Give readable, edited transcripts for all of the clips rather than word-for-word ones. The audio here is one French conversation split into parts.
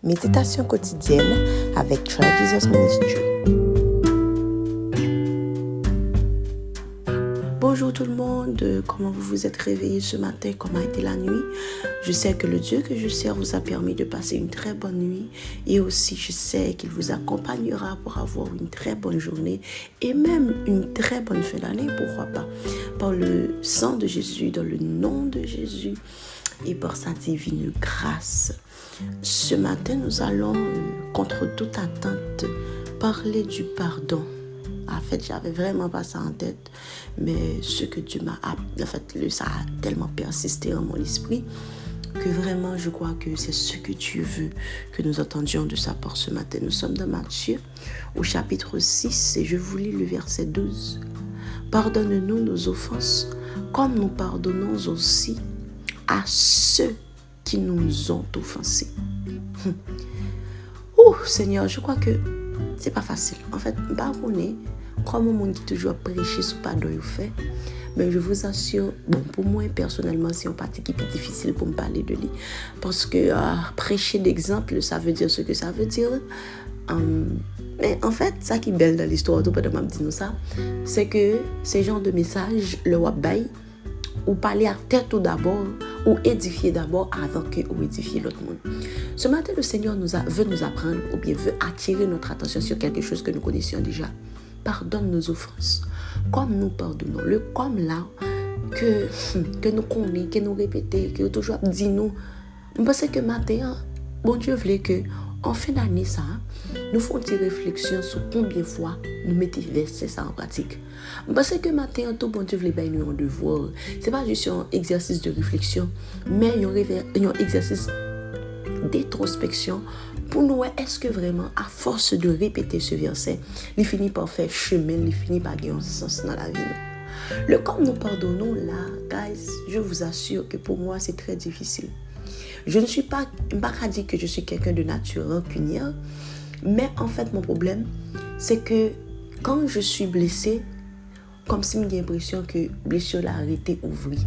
Méditation quotidienne avec Try Jesus Ministry. Bonjour tout le monde, comment vous vous êtes réveillés ce matin, comment a été la nuit? Je sais que le Dieu que je sers vous a permis de passer une très bonne nuit et aussi je sais qu'il vous accompagnera pour avoir une très bonne journée et même une très bonne fin d'année, pourquoi pas? Par le sang de Jésus, dans le nom de Jésus et par sa divine grâce. Ce matin, nous allons, contre toute attente, parler du pardon. En fait, j'avais vraiment pas ça en tête, mais ce que Dieu m'a... En fait, ça a tellement persisté en mon esprit que vraiment, je crois que c'est ce que Dieu veut que nous entendions de sa part ce matin. Nous sommes dans Matthieu, au chapitre 6, et je vous lis le verset 12. « Pardonne-nous nos offenses, comme nous pardonnons aussi à ceux qui nous ont offensés. » Seigneur, je crois que c'est pas facile. En fait, pardonner, comme au monde qui toujours prêcher sur pardon au fait, mais je vous assure, bon, pour moi personnellement, c'est une partie qui est plus difficile pour me parler de lui. Parce que prêcher d'exemple, ça veut dire ce que ça veut dire. Mais en fait, ça qui est belle dans l'histoire, tout pendant que je dis ça, c'est que ces genres de messages, le wabay, ou parler à tête tout d'abord, ou édifier d'abord avant que ou édifier l'autre monde. Ce matin, le Seigneur veut nous apprendre ou bien veut attirer notre attention sur quelque chose que nous connaissions déjà. Pardonne nos offenses, comme nous pardonnons. Le comme là, que nous connaissons, que nous répétons, que nous toujours dit nous. Je pense que matin, bon Dieu voulait que en fin d'année, ça, nous faisons des réflexions sur combien de fois nous mettons verset ça en pratique. Parce que matin, tout bon Dieu voulait nous un devoir. Ce n'est pas juste un exercice de réflexion, mais un exercice d'introspection pour nous, est-ce que vraiment, à force de répéter ce verset, il finit par faire chemin, il finit par gagner un sens dans la vie. Le comme nous pardonnons là, guys, je vous assure que pour moi, c'est très difficile. Je ne suis pas dire que je suis quelqu'un de nature rancunière, mais en fait, mon problème, c'est que quand je suis blessée, comme si j'ai l'impression que la blessure a arrêté ouvrir.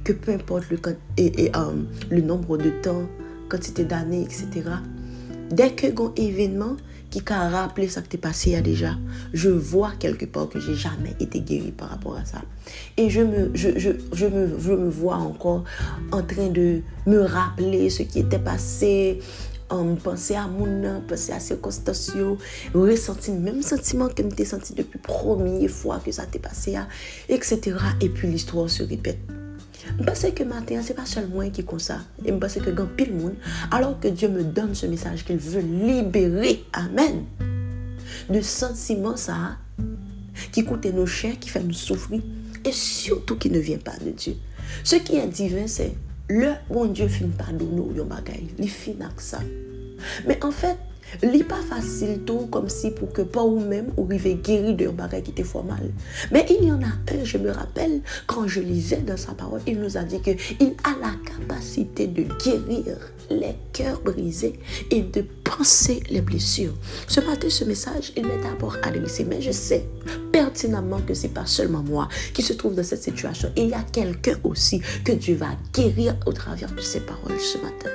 Que peu importe le nombre de temps, quantité d'années, etc. Dès que un événement qui a rappelé ça que t'es passé déjà, je vois quelque part que j'ai jamais été guéri par rapport à ça. Et je me vois encore en train de me rappeler ce qui était passé, penser à mon nom, penser à ces circonstances, ressentir le même sentiment que je senti depuis la première fois que ça t'est passé, etc. Et puis l'histoire se répète. Je pense que maintenant, ce n'est pas seulement moi qui est comme ça. Et je pense que quand pile monde, alors que Dieu me donne ce message qu'il veut libérer, amen, de sentiments ça, qui coûtent nos chairs, qui fait nous souffrir, et surtout qui ne vient pas de Dieu. Ce qui est divin, c'est le bon Dieu finit pas de nous, il finit avec ça. Mais en fait, ce n'est pas facile tout comme si pour que pas ou même ou arriver guéri de un bagage qui était fort mal. Mais il y en a un, je me rappelle, quand je lisais dans sa parole, il nous a dit qu'il a la capacité de guérir les cœurs brisés et de penser les blessures. Ce matin, ce message, il m'est d'abord adressé, mais je sais pertinemment que ce n'est pas seulement moi qui se trouve dans cette situation. Il y a quelqu'un aussi que Dieu va guérir au travers de ces paroles ce matin.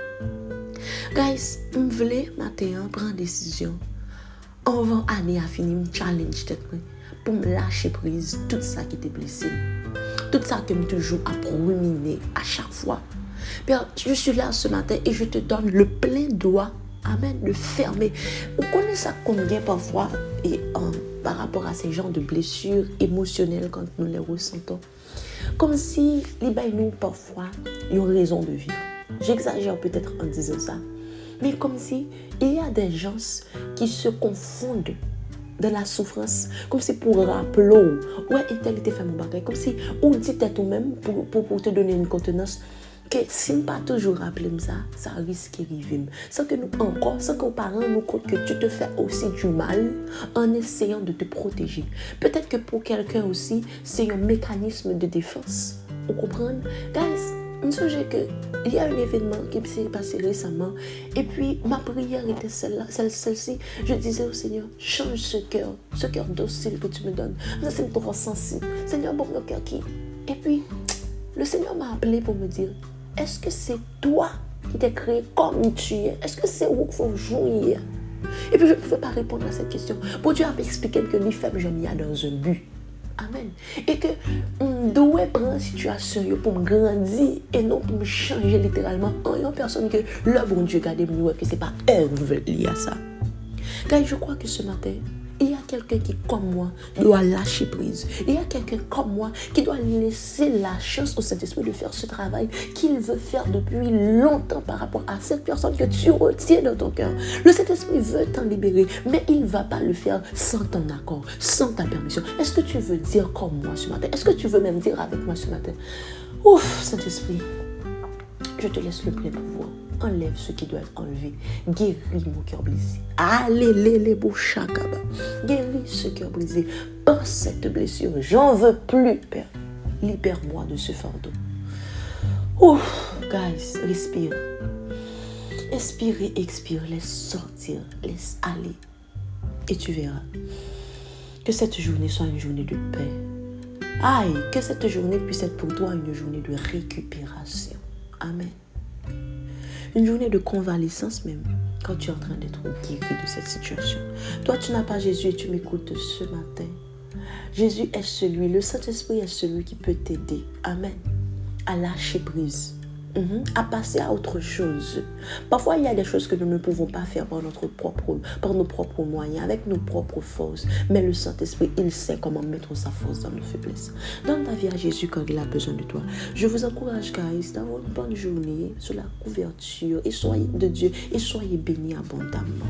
Guys, je voulais maintenant prendre une décision. Avant l'année à finir, je challenge pour me lâcher prise tout ça qui était blessé. Tout ça que je toujours à ruminer à chaque fois. Père, je suis là ce matin et je te donne le plein droit, amen, de fermer. Vous connaissez ça combien parfois et, par rapport à ces genres de blessures émotionnelles quand nous les ressentons. Comme si nous parfois une raison de vivre. J'exagère peut-être en disant ça. Mais comme si il y a des gens qui se confondent dans la souffrance, comme si pour rappeler, ouais, il était fait mon bagage, comme si on dit à toi-même pour te donner une contenance, que si on pas toujours rappeler ça risque d'arriver. Sans que nous encore, sans qu'aux parents nous comptent que tu te fais aussi du mal en essayant de te protéger. Peut-être que pour quelqu'un aussi, c'est un mécanisme de défense. Vous comprenez? Guys, je me souviens qu'il y a un événement qui s'est passé récemment et puis ma prière était celle-ci. Je disais au Seigneur, change ce cœur docile que tu me donnes. Ça, c'est trop sensible. Seigneur, bon, le cœur qui... Et puis, le Seigneur m'a appelé pour me dire, est-ce que c'est toi qui t'a créé comme tu es? Est-ce que c'est où qu'il faut jouir? Et puis je ne pouvais pas répondre à cette question. Pour Dieu a expliqué que les femmes, je n'y a dans un but. Amen. Et que on doit prendre une situation pour me grandir et non pour me changer littéralement en une personne que le bon Dieu garde moi que c'est pas œuvre liée à ça. Car je crois que ce matin, il y a quelqu'un qui, comme moi, doit lâcher prise. Il y a quelqu'un comme moi qui doit laisser la chance au Saint-Esprit de faire ce travail qu'il veut faire depuis longtemps par rapport à cette personne que tu retiens dans ton cœur. Le Saint-Esprit veut t'en libérer, mais il ne va pas le faire sans ton accord, sans ta permission. Est-ce que tu veux dire comme moi ce matin? Est-ce que tu veux même dire avec moi ce matin? Ouf, Saint-Esprit, je te laisse le plein pouvoir. Enlève ce qui doit être enlevé. Guéris mon cœur brisé. Allez, les bouchakaba. Guéris ce cœur brisé. Par cette blessure, j'en veux plus, Père. Libère-moi de ce fardeau. Ouf, guys, respire. Inspire et expire. Laisse sortir. Laisse aller. Et tu verras que cette journée soit une journée de paix. Aïe, que cette journée puisse être pour toi une journée de récupération. Amen. Une journée de convalescence même, quand tu es en train d'être guéri de cette situation. Toi, tu n'as pas Jésus et tu m'écoutes ce matin. Jésus est celui, le Saint-Esprit est celui qui peut t'aider. Amen. À lâcher prise. À passer à autre chose. Parfois, il y a des choses que nous ne pouvons pas faire par nos propres moyens, avec nos propres forces. Mais le Saint-Esprit, il sait comment mettre sa force dans nos faiblesses. Donne ta vie à Jésus quand il a besoin de toi. Je vous encourage, guys, d'avoir une bonne journée sur la couverture et soyez de Dieu et soyez bénis abondamment.